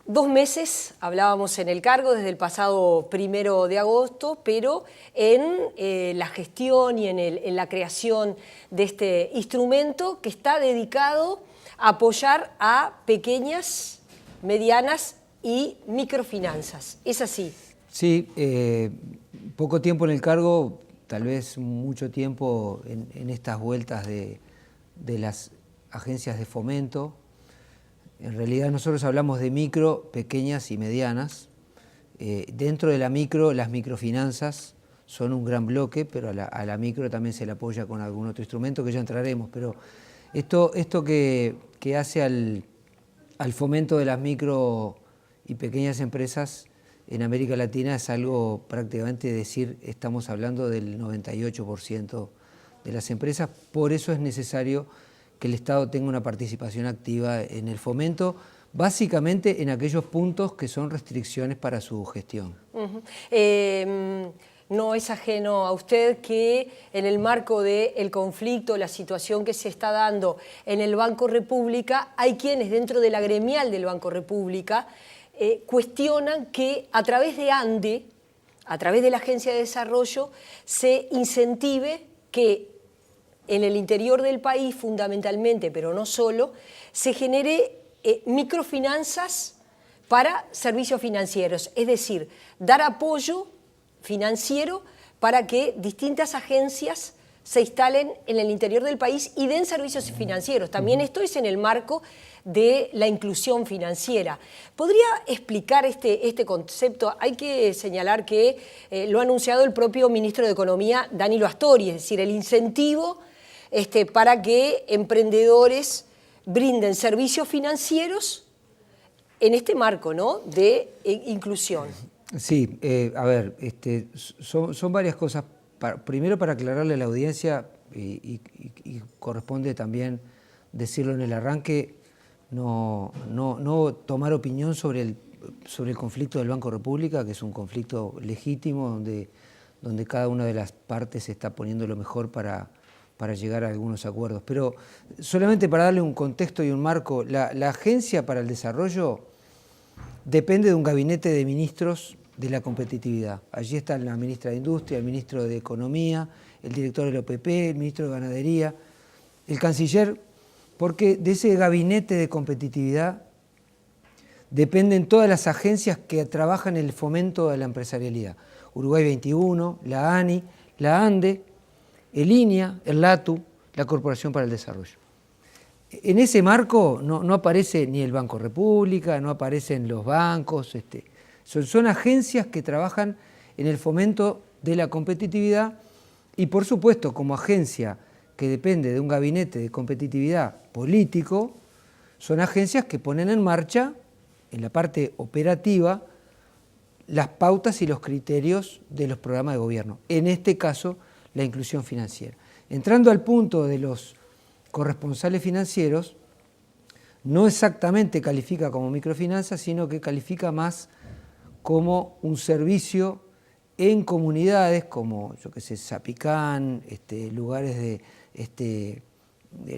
2 meses, hablábamos en el cargo desde el pasado 1 de agosto, pero en la gestión y en la creación de este instrumento que está dedicado a apoyar a pequeñas, medianas y microfinanzas. ¿Es así? Sí, poco tiempo en el cargo, tal vez mucho tiempo en estas vueltas de las agencias de fomento. En realidad nosotros hablamos de micro, pequeñas y medianas. Dentro de la micro, las microfinanzas son un gran bloque, pero a la micro también se le apoya con algún otro instrumento que ya entraremos. Pero esto que hace al fomento de las micro y pequeñas empresas en América Latina es algo prácticamente decir, estamos hablando del 98% de las empresas, por eso es necesario que el Estado tenga una participación activa en el fomento, básicamente en aquellos puntos que son restricciones para su gestión. No es ajeno a usted que en el marco del conflicto, la situación que se está dando en el Banco República, hay quienes dentro de la gremial del Banco República cuestionan que a través de ANDE, a través de la Agencia de Desarrollo, se incentive que en el interior del país fundamentalmente, pero no solo, se genere microfinanzas para servicios financieros, es decir, dar apoyo financiero para que distintas agencias se instalen en el interior del país y den servicios financieros. También esto es en el marco de la inclusión financiera. ¿Podría explicar este concepto? Hay que señalar que lo ha anunciado el propio ministro de Economía, Danilo Astori, es decir, el incentivo para que emprendedores brinden servicios financieros en este marco, ¿no?, de inclusión. Sí, a ver, son varias cosas. Primero, para aclararle a la audiencia, y corresponde también decirlo en el arranque, no tomar opinión sobre el conflicto del Banco República, que es un conflicto legítimo donde cada una de las partes está poniendo lo mejor para llegar a algunos acuerdos. Pero solamente para darle un contexto y un marco, la Agencia para el Desarrollo depende de un gabinete de ministros de la competitividad. Allí están la ministra de Industria, el ministro de Economía, el director del OPP, el ministro de Ganadería, el canciller, porque de ese gabinete de competitividad dependen todas las agencias que trabajan en el fomento de la empresarialidad. Uruguay 21, la ANI, la ANDE, el INIA, el LATU, la Corporación para el Desarrollo. En ese marco no aparece ni el Banco República, no aparecen los bancos, son agencias que trabajan en el fomento de la competitividad y, por supuesto, como agencia que depende de un gabinete de competitividad político, son agencias que ponen en marcha, en la parte operativa, las pautas y los criterios de los programas de gobierno. En este caso, la inclusión financiera. Entrando al punto de los corresponsales financieros, no exactamente califica como microfinanza, sino que califica más como un servicio en comunidades como, yo qué sé, Zapicán, lugares de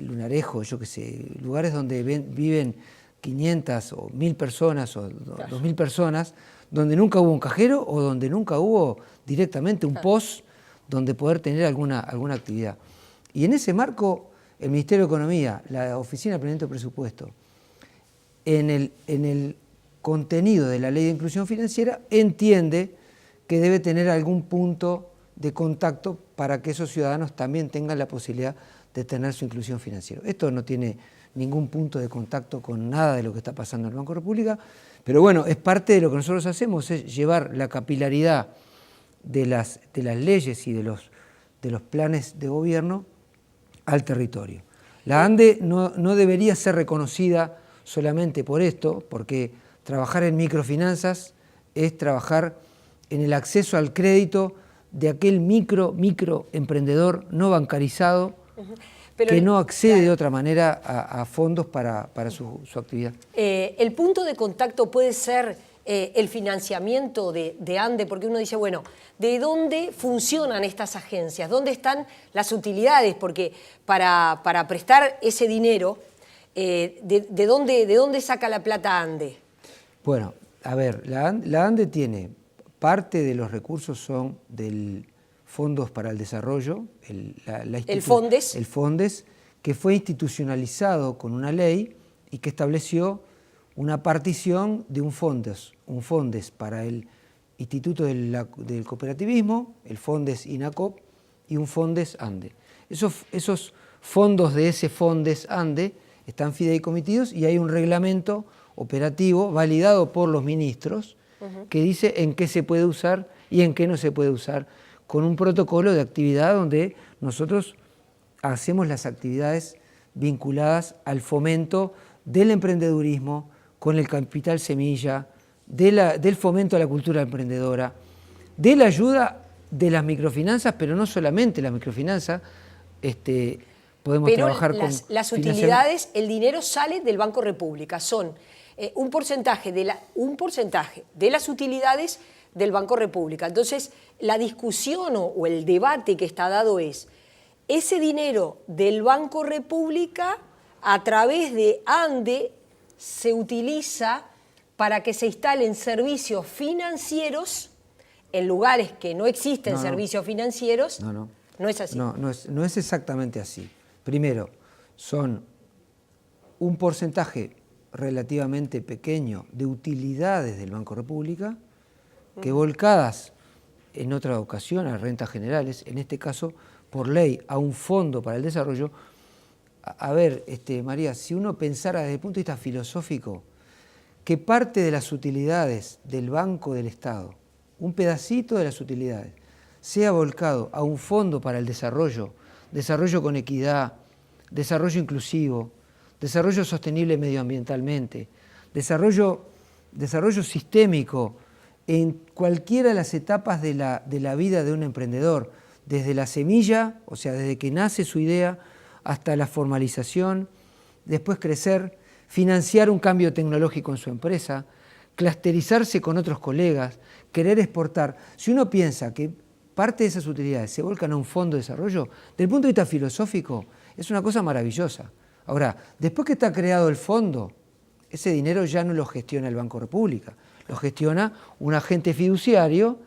Lunarejo, yo qué sé, lugares donde viven 500 o 1000 personas o 2000 personas, donde nunca hubo un cajero o donde nunca hubo directamente un POS donde poder tener alguna actividad. Y en ese marco, el Ministerio de Economía, la Oficina de Planeamiento de Presupuesto, en el contenido de la Ley de Inclusión Financiera, entiende que debe tener algún punto de contacto para que esos ciudadanos también tengan la posibilidad de tener su inclusión financiera. Esto no tiene ningún punto de contacto con nada de lo que está pasando en el Banco República, pero bueno, es parte de lo que nosotros hacemos, es llevar la capilaridad de las leyes y de los planes de gobierno al territorio. La ANDE no debería ser reconocida solamente por esto, porque trabajar en microfinanzas es trabajar en el acceso al crédito de aquel microemprendedor no bancarizado que no accede de otra manera a fondos para su actividad. El punto de contacto puede ser el financiamiento de ANDE, porque uno dice, bueno, ¿de dónde funcionan estas agencias? ¿Dónde están las utilidades? Porque para prestar ese dinero, ¿de dónde saca la plata ANDE? Bueno, a ver, la ANDE tiene, parte de los recursos son del Fondos para el Desarrollo, el FONDES. El FONDES, que fue institucionalizado con una ley y que estableció una partición de un FONDES para el Instituto del Cooperativismo, el FONDES INACOP y un FONDES ANDE. Esos fondos de ese FONDES ANDE están fideicomitidos y hay un reglamento operativo validado por los ministros que dice en qué se puede usar y en qué no se puede usar, con un protocolo de actividad donde nosotros hacemos las actividades vinculadas al fomento del emprendedurismo con el capital semilla, del fomento a la cultura emprendedora, de la ayuda de las microfinanzas, pero no solamente las microfinanzas, podemos trabajar con... Las utilidades, el dinero sale del Banco República, son un porcentaje de las utilidades del Banco República. Entonces, la discusión o el debate que está dado es, ese dinero del Banco República, a través de ANDE, se utiliza para que se instalen servicios financieros en lugares que no existen servicios financieros. No es así. No es exactamente así. Primero, son un porcentaje relativamente pequeño de utilidades del Banco República que volcadas en otra ocasión a rentas generales, en este caso por ley a un fondo para el desarrollo. A ver, María, si uno pensara desde el punto de vista filosófico que parte de las utilidades del Banco del Estado, un pedacito de las utilidades, sea volcado a un fondo para el desarrollo con equidad, desarrollo inclusivo, desarrollo sostenible medioambientalmente, desarrollo sistémico en cualquiera de las etapas de la vida de un emprendedor, desde la semilla, o sea, desde que nace su idea, hasta la formalización, después crecer, financiar un cambio tecnológico en su empresa, clusterizarse con otros colegas, querer exportar. Si uno piensa que parte de esas utilidades se volcan a un fondo de desarrollo, desde el punto de vista filosófico, es una cosa maravillosa. Ahora, después que está creado el fondo, ese dinero ya no lo gestiona el Banco República, lo gestiona un agente fiduciario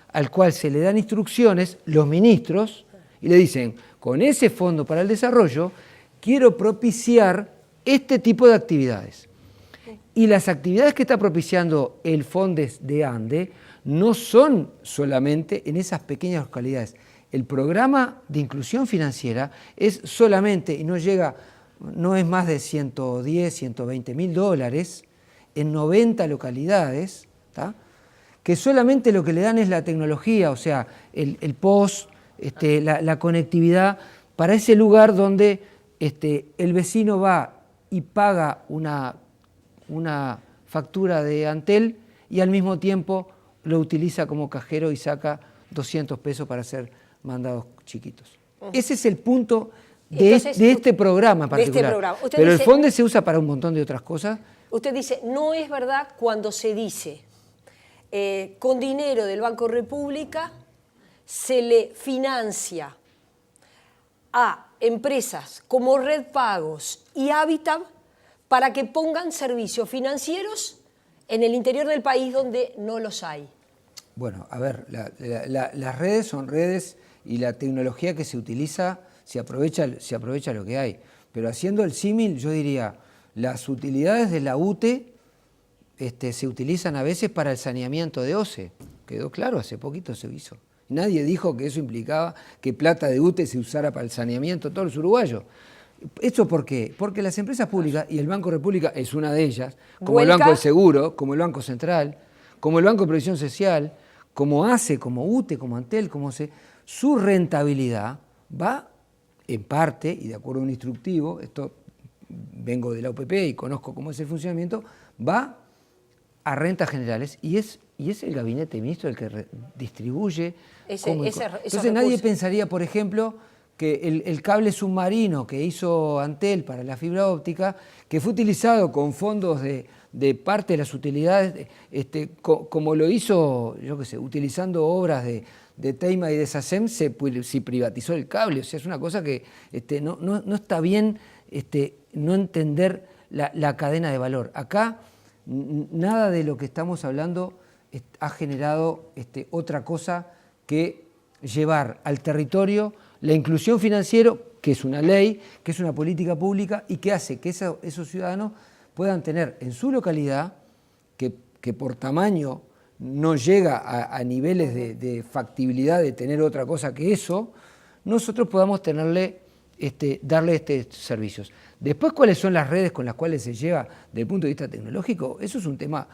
al cual se le dan instrucciones los ministros y le dicen, con ese fondo para el desarrollo quiero propiciar este tipo de actividades. Y las actividades que está propiciando el FONDES de ANDE no son solamente en esas pequeñas localidades. El programa de inclusión financiera es solamente, y no es más de 110, 120 mil dólares en 90 localidades, ¿tá? Que solamente lo que le dan es la tecnología, o sea, el POS, la conectividad para ese lugar donde el vecino va y paga una factura de Antel y al mismo tiempo lo utiliza como cajero y saca 200 pesos para hacer mandados chiquitos. Ese es el punto de este programa en particular. Pero el FONDES se usa para un montón de otras cosas. Usted dice, no es verdad cuando se dice, con dinero del Banco República se le financia a empresas como Red Pagos y Habitat para que pongan servicios financieros en el interior del país donde no los hay. Bueno, a ver, las redes son redes y la tecnología que se utiliza se aprovecha lo que hay. Pero haciendo el símil, yo diría, las utilidades de la UTE se utilizan a veces para el saneamiento de OCE. Quedó claro, hace poquito se hizo. Nadie dijo que eso implicaba que plata de UTE se usara para el saneamiento de todos los uruguayos. ¿Esto por qué? Porque las empresas públicas, y el Banco República es una de ellas, como el Banco del Seguro, como el Banco Central, como el Banco de Previsión Social, como ACE, como UTE, como Antel, como OCE, su rentabilidad va en parte, y de acuerdo a un instructivo, esto vengo de la UPP y conozco cómo es el funcionamiento, va a rentas generales y es el gabinete de ministros el que distribuye. Entonces nadie pensaría, por ejemplo, que el cable submarino que hizo Antel para la fibra óptica, que fue utilizado con fondos de parte de las utilidades, como lo hizo, yo qué sé, utilizando obras de Teima y de SACEM, se privatizó el cable. O sea, es una cosa que no está bien no entender la cadena de valor. Acá Nada de lo que estamos hablando ha generado otra cosa que llevar al territorio la inclusión financiera, que es una ley, que es una política pública y que hace que esos ciudadanos puedan tener en su localidad, que por tamaño no llega a niveles de factibilidad de tener otra cosa que eso, nosotros podamos darle estos servicios. Después, ¿cuáles son las redes con las cuales se lleva desde el punto de vista tecnológico? Eso es un tema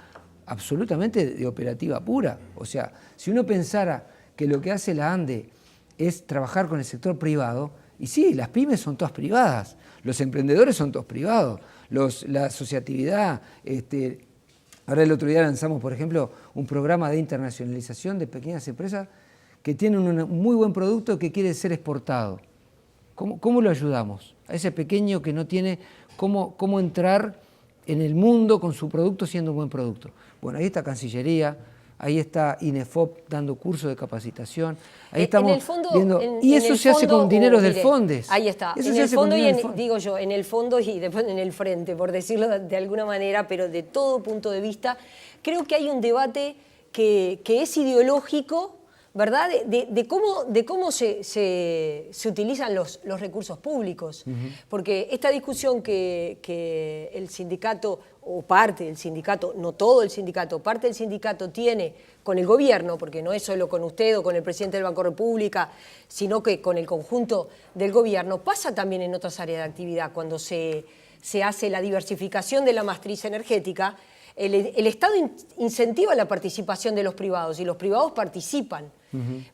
absolutamente de operativa pura. O sea, si uno pensara que lo que hace la ANDE es trabajar con el sector privado, y sí, las pymes son todas privadas, los emprendedores son todos privados, la asociatividad. Ahora el otro día lanzamos, por ejemplo, un programa de internacionalización de pequeñas empresas que tienen un muy buen producto que quiere ser exportado. ¿Cómo lo ayudamos? A ese pequeño que no tiene cómo entrar en el mundo con su producto siendo un buen producto. Bueno, ahí está Cancillería, ahí está INEFOP dando cursos de capacitación, ahí estamos en el fondo, viendo... Y eso se hace con dineros del FONDES. Ahí está, Eso en se el hace con fondo y dinero del FONDES. digo yo, en el fondo y después en el frente, por decirlo de alguna manera, pero de todo punto de vista, creo que hay un debate que es ideológico, ¿verdad? De cómo se utilizan los recursos públicos. Porque esta discusión que el sindicato, o parte del sindicato, no todo el sindicato, parte del sindicato tiene con el gobierno, porque no es solo con usted o con el presidente del Banco República, sino que con el conjunto del gobierno, pasa también en otras áreas de actividad. Cuando se hace la diversificación de la matriz energética, el Estado incentiva la participación de los privados y los privados participan.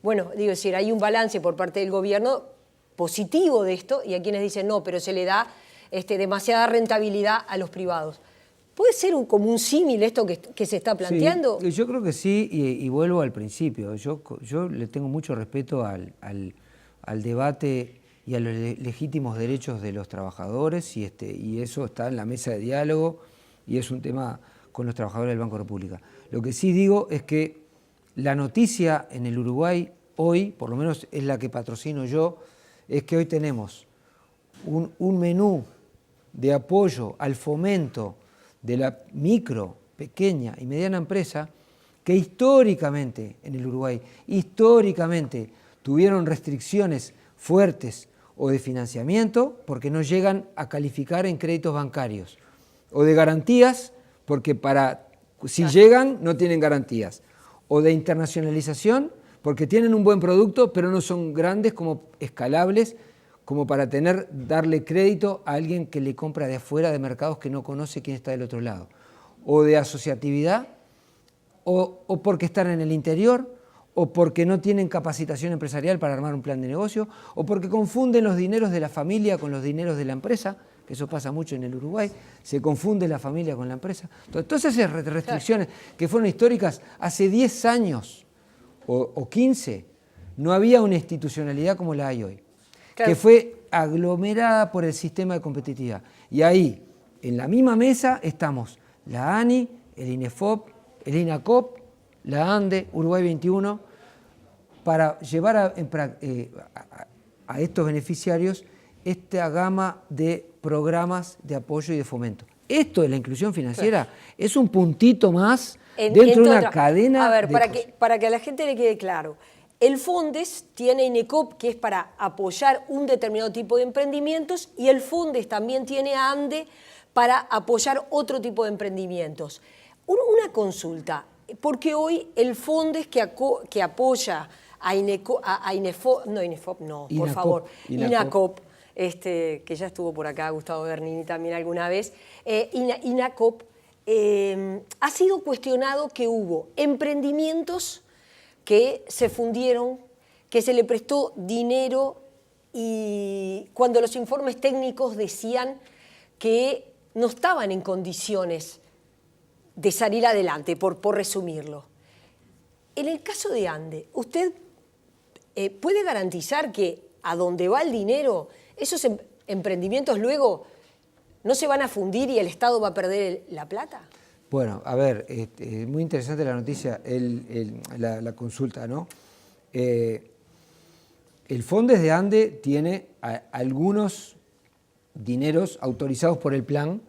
Bueno, digo, es decir, hay un balance por parte del gobierno positivo de esto y hay quienes dicen no, pero se le da demasiada rentabilidad a los privados. ¿Puede ser como un símil esto que se está planteando? Sí, yo creo que sí, y vuelvo al principio. Yo le tengo mucho respeto al debate y a los legítimos derechos de los trabajadores y eso está en la mesa de diálogo y es un tema con los trabajadores del Banco República. Lo que sí digo es que la noticia en el Uruguay hoy, por lo menos es la que patrocino yo, es que hoy tenemos un menú de apoyo al fomento de la micro, pequeña y mediana empresa que históricamente en el Uruguay, históricamente tuvieron restricciones fuertes o de financiamiento porque no llegan a calificar en créditos bancarios o de garantías porque si llegan no tienen garantías o de internacionalización porque tienen un buen producto pero no son grandes como escalables como para darle crédito a alguien que le compra de afuera de mercados que no conoce quién está del otro lado, o de asociatividad, o porque están en el interior, o porque no tienen capacitación empresarial para armar un plan de negocio, o porque confunden los dineros de la familia con los dineros de la empresa, que eso pasa mucho en el Uruguay, se confunde la familia con la empresa. Entonces, todas esas restricciones que fueron históricas hace 10 años o 15, no había una institucionalidad como la hay hoy. Claro. Que fue aglomerada por el sistema de competitividad. Y ahí, en la misma mesa, estamos la ANI, el INEFOP, el INACOP, la ANDE, Uruguay 21, para llevar a estos beneficiarios esta gama de programas de apoyo y de fomento. Esto de la inclusión financiera es un puntito más dentro de una cadena. A ver, para que a la gente le quede claro. El FONDES tiene INECOP, que es para apoyar un determinado tipo de emprendimientos, y el FONDES también tiene ANDE para apoyar otro tipo de emprendimientos. Una consulta, porque hoy el FONDES que apoya a INECOP, INACOP, que ya estuvo por acá Gustavo Bernini también alguna vez, INACOP, ha sido cuestionado que hubo emprendimientos que se fundieron, que se le prestó dinero y cuando los informes técnicos decían que no estaban en condiciones de salir adelante, por resumirlo. En el caso de ANDE, ¿usted puede garantizar que a donde va el dinero, esos emprendimientos luego no se van a fundir y el Estado va a perder la plata? Bueno, a ver, muy interesante la noticia, la consulta, ¿no? El FONDES de ANDE tiene algunos dineros autorizados por el plan,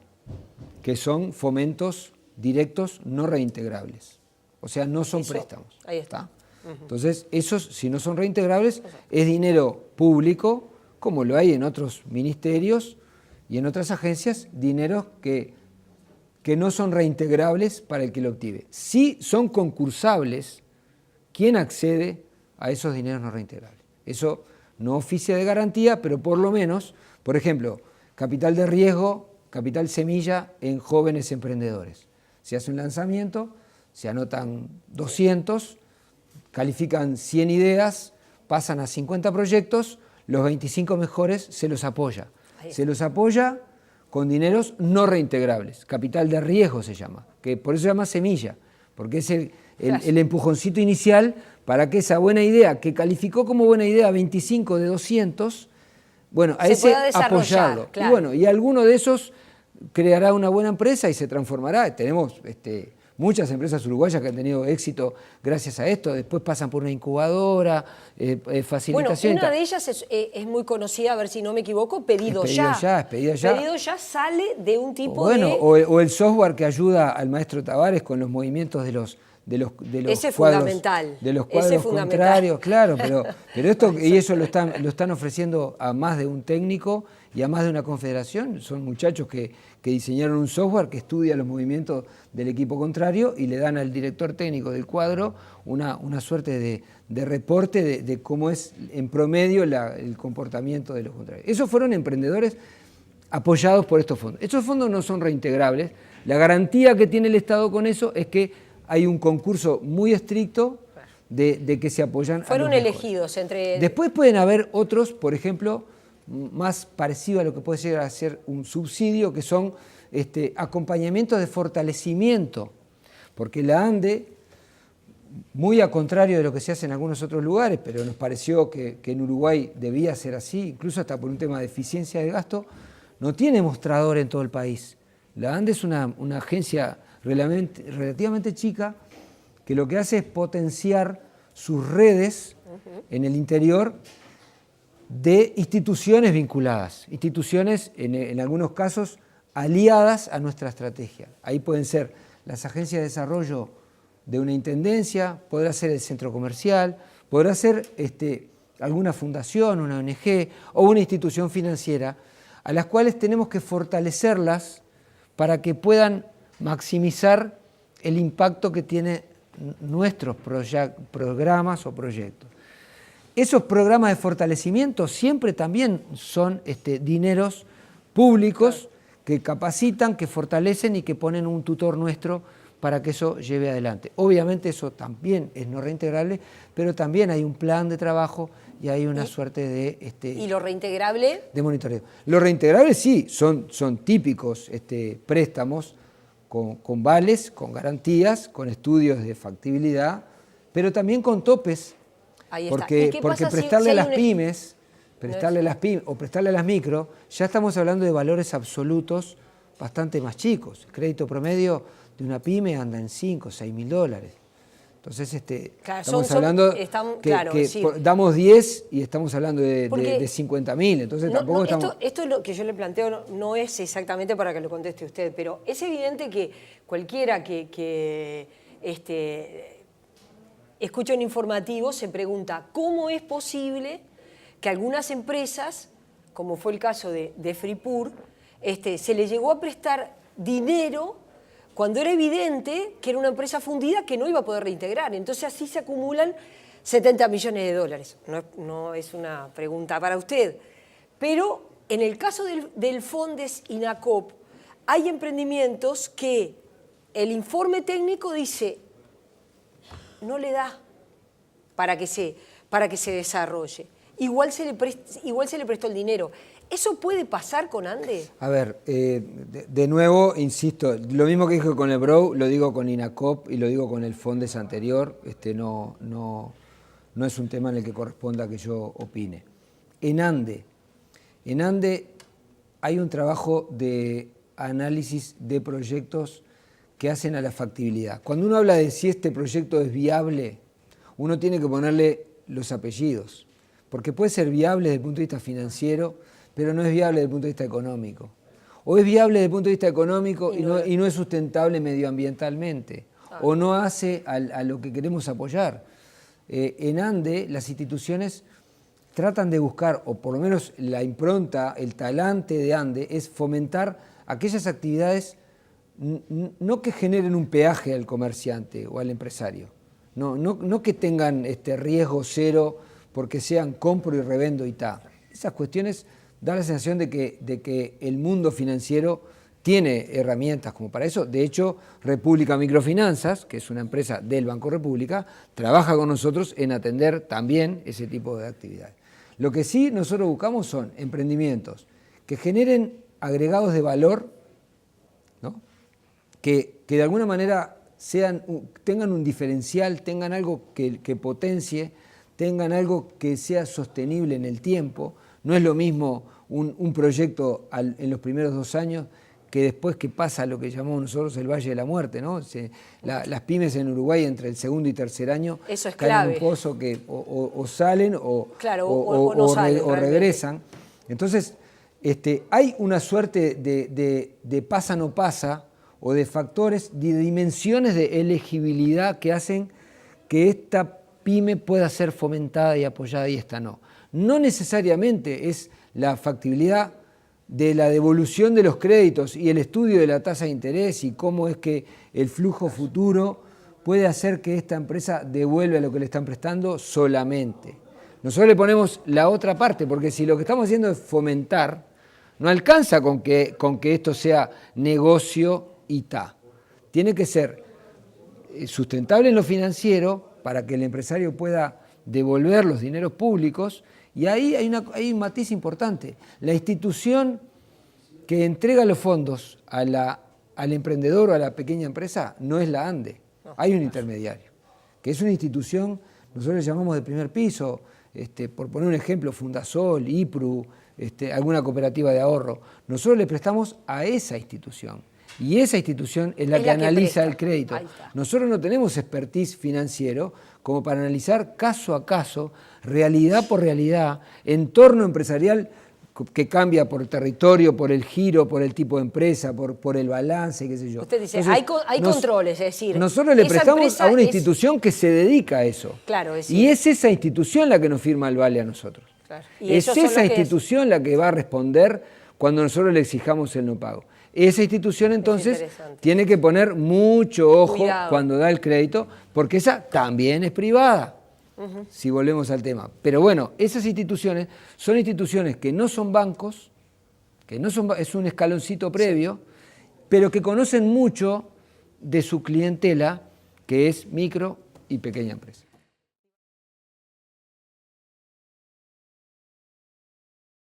que son fomentos directos no reintegrables. O sea, no son préstamos. Ahí está. Entonces, esos, si no son reintegrables, es dinero público, como lo hay en otros ministerios y en otras agencias, dineros que no son reintegrables para el que lo obtiene. Sí son concursables quien accede a esos dineros no reintegrables. Eso no oficia de garantía, pero por lo menos, por ejemplo, capital de riesgo, capital semilla en jóvenes emprendedores. Se hace un lanzamiento, se anotan 200, califican 100 ideas, pasan a 50 proyectos, los 25 mejores se los apoya. Se los apoya con dineros no reintegrables, capital de riesgo se llama, que por eso se llama semilla, porque es el empujoncito inicial para que esa buena idea, que calificó como buena idea 25 de 200, bueno, a ese apoyarlo. Claro. Y bueno, y alguno de esos creará una buena empresa y se transformará. Tenemos muchas empresas uruguayas que han tenido éxito gracias a esto, después pasan por una incubadora, facilitación. Bueno, una de ellas es muy conocida, a ver si no me equivoco, Pedido Ya. Pedido Ya. Pedido Ya sale de un tipo o el software que ayuda al maestro Tavares con los movimientos de los ese cuadros, fundamental. De los cuadros contrarios, claro, pero esto y eso lo están ofreciendo a más de un técnico y a más de una confederación. Son muchachos que diseñaron un software que estudia los movimientos del equipo contrario y le dan al director técnico del cuadro una suerte de reporte de cómo es en promedio el comportamiento de los contrarios. Esos fueron emprendedores apoyados por estos fondos. Estos fondos no son reintegrables. La garantía que tiene el Estado con eso es que hay un concurso muy estricto de que se apoyan. Fueron elegidos entre... Después pueden haber otros, por ejemplo, más parecido a lo que puede llegar a ser un subsidio, que son acompañamientos de fortalecimiento, porque la ANDE, muy a contrario de lo que se hace en algunos otros lugares, pero nos pareció que en Uruguay debía ser así, incluso hasta por un tema de eficiencia de gasto, no tiene mostrador en todo el país. La ANDE es una agencia relativamente chica, que lo que hace es potenciar sus redes en el interior de instituciones vinculadas, instituciones en algunos casos aliadas a nuestra estrategia. Ahí pueden ser las agencias de desarrollo de una intendencia, podrá ser el centro comercial, podrá ser alguna fundación, una ONG o una institución financiera, a las cuales tenemos que fortalecerlas para que puedan maximizar el impacto que tienen nuestros programas o proyectos. Esos programas de fortalecimiento siempre también son dineros públicos que capacitan, que fortalecen y que ponen un tutor nuestro para que eso lleve adelante. Obviamente eso también es no reintegrable, pero también hay un plan de trabajo y hay una suerte de... ¿Y lo reintegrable? De monitoreo. Lo reintegrable sí, son típicos préstamos con vales, con garantías, con estudios de factibilidad, pero también con topes. Ahí está. Porque prestarle a las pymes, prestarle a las micro, ya estamos hablando de valores absolutos bastante más chicos. El crédito promedio de una pyme anda en 5 o 6 mil dólares. Entonces, claro, estamos hablando sí. Damos 10 y estamos hablando de 50.000. Entonces tampoco estamos... Esto es lo que yo le planteo, no es exactamente para que lo conteste usted, pero es evidente que cualquiera que escucha un informativo se pregunta cómo es posible que algunas empresas, como fue el caso de Fripur, se le llegó a prestar dinero cuando era evidente que era una empresa fundida que no iba a poder reintegrar. Entonces así se acumulan 70 millones de dólares. No es una pregunta para usted. Pero en el caso del Fondes INACOP, hay emprendimientos que el informe técnico dice no le da para que se desarrolle. Igual se le prestó el dinero. ¿Eso puede pasar con ANDE? A ver, de nuevo, insisto, lo mismo que dije con el BROW, lo digo con INACOP y lo digo con el Fondes anterior, no es un tema en el que corresponda que yo opine. En ANDE hay un trabajo de análisis de proyectos que hacen a la factibilidad. Cuando uno habla de si este proyecto es viable, uno tiene que ponerle los apellidos, porque puede ser viable desde el punto de vista financiero, pero no es viable desde el punto de vista económico. o es viable desde el punto de vista económico y no es sustentable medioambientalmente, o no hace a lo que queremos apoyar. En ANDE las instituciones tratan de buscar, o por lo menos la impronta, el talante de ANDE, es fomentar aquellas actividades no que generen un peaje al comerciante o al empresario, no que tengan riesgo cero porque sean compro y revendo y tal. Esas cuestiones dan la sensación de que el mundo financiero tiene herramientas como para eso. De hecho, República Microfinanzas, que es una empresa del Banco República, trabaja con nosotros en atender también ese tipo de actividades. Lo que sí nosotros buscamos son emprendimientos que generen agregados de valor, ¿no? que de alguna manera tengan un diferencial, tengan algo que potencie, tengan algo que sea sostenible en el tiempo. No es lo mismo un proyecto en los primeros 2 años que después que pasa lo que llamamos nosotros el Valle de la Muerte, ¿no? Las pymes en Uruguay entre el segundo y tercer año eso es caen clave. en un pozo que o salen o no salen, regresan. Entonces, hay una suerte de pasa no pasa o de factores, de dimensiones de elegibilidad que hacen que esta pyme pueda ser fomentada y apoyada y esta no. No necesariamente es la factibilidad de la devolución de los créditos y el estudio de la tasa de interés y cómo es que el flujo futuro puede hacer que esta empresa devuelva lo que le están prestando solamente. Nosotros le ponemos la otra parte, porque si lo que estamos haciendo es fomentar, no alcanza con que esto sea negocio y ta. Tiene que ser sustentable en lo financiero para que el empresario pueda devolver los dineros públicos. Y ahí hay un matiz importante. La institución que entrega los fondos al emprendedor o a la pequeña empresa no es la ANDE. Hay un intermediario, que es una institución, nosotros le llamamos de primer piso, por poner un ejemplo, Fundasol, IPRU, alguna cooperativa de ahorro. Nosotros le prestamos a esa institución. Y esa institución es la que analiza el crédito. Nosotros no tenemos expertise financiero como para analizar caso a caso, realidad por realidad, entorno empresarial que cambia por el territorio, por el giro, por el tipo de empresa, por el balance, qué sé yo. Usted dice, entonces, hay controles, es decir... Nosotros le prestamos a una institución que se dedica a eso. Claro, es decir, y es esa institución la que nos firma el vale a nosotros. Claro. Es esa institución la que va a responder cuando nosotros le exijamos el no pago. Esa institución entonces tiene que poner mucho ojo cuando da el crédito, porque esa también es privada, si volvemos al tema. Pero bueno, esas instituciones son instituciones que no son bancos, es un escaloncito previo, pero que conocen mucho de su clientela, que es micro y pequeña empresa.